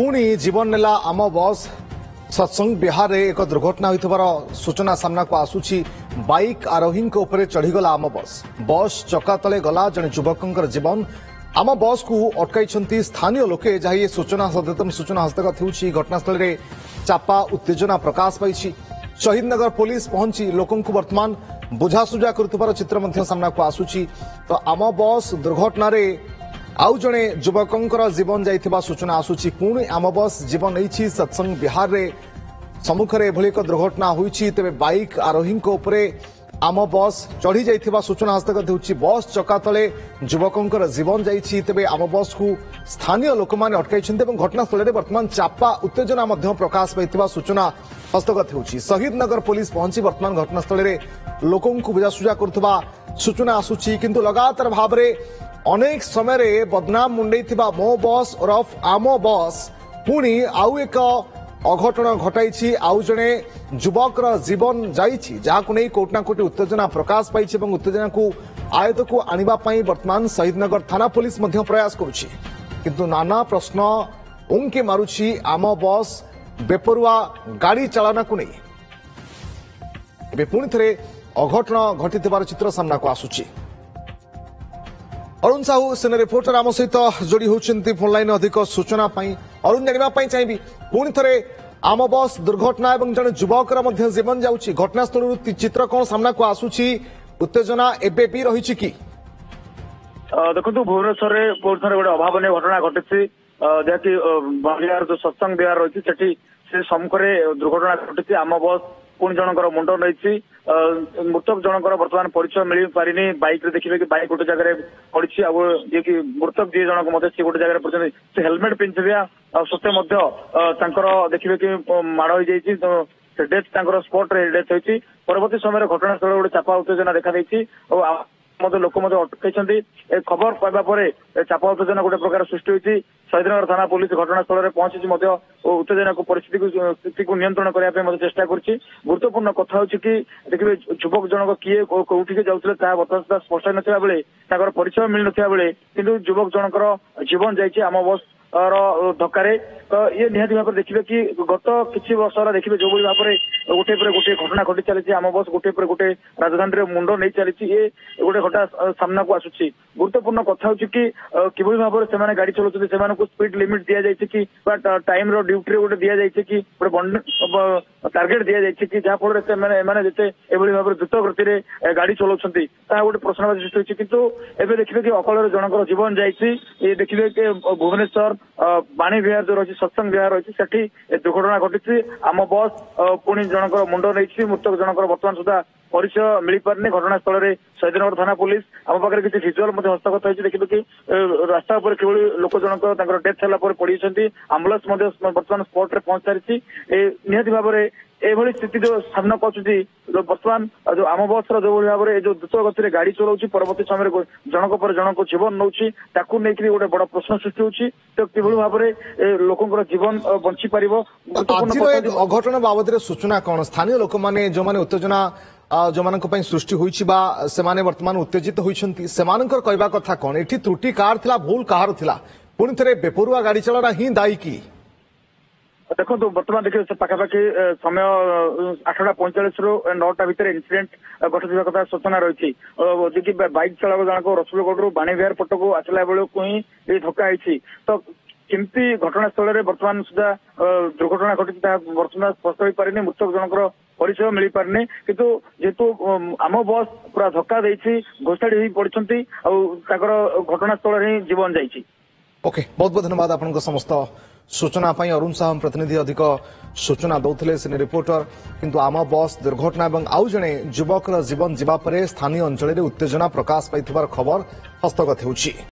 पुणी जीवन नेला आम बस सत्संग बिहार में एक दुर्घटना होइथिबार सूचना सामना को आसुची। बाइक आरोही उपरे चढ़ीगला आम बस चक्का तले गला जड़े युवक जीवन। आम बस को अटकाई स्थानीय लोके जहाँ ये सूचना सद्यतन सूचना हस्तगत होउछि। घटनास्थल में चापा उत्तेजना प्रकाश पाई। शहीदनगर पुलिस पहुंची लोकों को वर्तमान बुझासुझा करुथिबार चित्र मध्य सामना को आसुची। तो आम बस दुर्घटना आउ जड़े युवक जीवन जाइथिबा सूचना आसुची। पुणी आम बस जीवन नहीं सत्संग बिहार रे सम्मुखें एभली एक दुर्घटना होइछि। तेबे बाइक आरोही उपरे आम बस चढ़ी जाइथिबा सूचना हस्तगत होउछि। बस चक्का तले युवक जीवन जाइछि। तेबे आम बस को स्थानीय लोक माने अटकाइछन्ते एवं घटनास्थल में वर्तमान चापा उत्तेजना मध्य प्रकाश पाइथिबा सूचना हस्तगत होउछि। शहीदनगर पुलिस पहुंची वर्तमान घटनास्थल में लोकों को बुझासुझा करुथिबा सूचना आसुछि। किंतु लगातार भाव में अनेक समय बदनाम मुंडई मो बस ओरफ आम बस पुणी आउ एक अघटन घटाई। आउ जड़े युवक जीवन जाइछि जहां नहीं कोटना कोटी उत्तेजना प्रकाश पाई। उत्तेजना को आयत को आनिबा पई वर्तमान शहीदनगर थाना पुलिस मध्य प्रयास करुछि। किंतु नाना प्रश्न उनके मारुछि आम बस बेपरुआ गाड़ी चालना को नहीं। एबे पुणी थे अघटन घटिथिबार चित्र सामना को आसुछि। अरुण साहू सेना रिपोर्टर आम सहित जोड़ी होती फोन लाइन अधिक सूचना अरुण जानापी चाहिए पुणी थे आम बस दुर्घटना और जड़े युवक जीवन जाऊँगी। घटनास्थल चित्र कौन सामना को आसूची? उत्तेजना एबे भी रही कि देखो भुवनेश्वर में बहुत थे गोटे अभावन घटना घटी जहाँकि बिहार जो सत्संग बिहार रही से सम्मुखें दुर्घटना घटी। आम बस पुणी जनकर मुंड नहीं मृतक जनकर बर्तमान परिचय मिल पारिनी। बाइक रे देखिए कि बाइक गोटे जगह पड़ी ये कि मृतक जी जनक सी गोटे जगह पड़ते से हेलमेट पिंधिया सत्वे देखिए कि माड़ हो जाए डेथ स्पॉट रे डेथ होती। परवर्ती समय घटनास्थल गोटे चापा उत्तेजना देखा लोक अटकाई। खबर पाइबा चापा उत्तेजना गोटे प्रकार सृष्टि होती। शहीदनगर थाना पुलिस घटनास्थल में पहुंची उत्तेजना को परिस्थिति को नियंत्रण करने चेष्टा करुच्ची। गुरुत्वपूर्ण कथा हूँ कि देखिए युवक जनक किए कौटिके जाऊे बर्तमान सुधा स्पष्ट नथिबा बेले परिचय मिल नथिबा बेले किंतु युवक जनकर जीवन जाइए आम बस धक्का। तो ये निहाती भाव देखिए कि गत किसी वर्ष देखिए जो भाव में गोटे पर गोटे घटना घटी चली आम बस गोटे पर गोटे राजधानी में मुंड नहीं चली ये गोटे घटना सामना को आसुची। गुरुत्वपूर्ण कथा हूँ कि किभली भाव में गाड़ी चलाउछन्ति सेमानकु स्पीड लिमिट दिया जायछि कि टाइम रो ड्यूटी गोटे दिया जायछि कि गोटे टार्गेट दिया जायछि कि जहाँ फल से जिते एभली भाव द्रुत गति में गाड़ी चलाउछन्ति ता गोटे प्रश्नवाची सृष्टि होइछि। किंतु एबे देखिए कि अकाल जनकर जीवन जाइछि। ये देखिए कि भुवनेश्वर बाणी विहार जो रही सत्संग विहार रही सेठी दुर्घटना घटी। आम बस पुणी जनकर मुंड नहीं मृतक जनकर बर्तमान सुधा परिचय मिल पारे। घटनास्थल में शहीदनगर थाना पुलिस आम पाखे किसी भिजुआल हस्तगत होती। देखिए कि रास्ता पर किभली लोक जनक डेथ है पड़ी आंबुलांस बर्तमान स्पॉट रे पहुंच सारी। निहाती भाव में एभली स्थिति जो सामना पहुंची बर्तमान जो आम बस जो भाव में जो द्रुत गति में गाड़ी चलाऊँ परवर्ती समय जनक पर जनक जीवन नौ नहीं गोटे बड़ प्रश्न सृष्टि होती। तो किभली भाव में लोक जीवन बंची पार। अघटन बाबद सूचना कौन स्थानीय लोक मैंने जो मैंने उत्तेजना जो मान सृष्टि होइछि बा सेमाने वर्तमान उत्तेजित होइछन्ति सेमानकर कहबा कथा कोन? एठी त्रुटि कार थिला भूल कहार थिला? पुणी थे बेपरुआ गाड़ी चलाना ही दायी की? देखो बर्तमान देखिए पाखापाखि समय 8:45 ରୁ 9ଟା ଭିତରେ इन्सिडेंट घटुवा कथा सूचना रही। जी बाइक चालक जनक रसुलगढ़ बाणी विहार पटक आसला बेलू ही धक्का होती। तो केमती घटनास्थल में बर्तमान सुधा दुर्घटना घटी बर्तमान स्पष्ट हो पारे। मृतक जनकर परिचय मिल पारे किंतु जेहेतु आम बस पूरा धक्का देछि घोषाड़ी पड़ती घटनास्थल ही जीवन जाइछि। ओके बहुत बहुत धन्यवाद आपन समस्त सूचना अरुण साहू प्रतिनिधि अधिक सूचना दौले सिने रिपोर्टर। किंतु आम बस दुर्घटना और आउ जड़े युवक जीवन जावापर स्थानीय अंचल में उत्तेजना प्रकाश पाई खबर हस्तगत होउछि।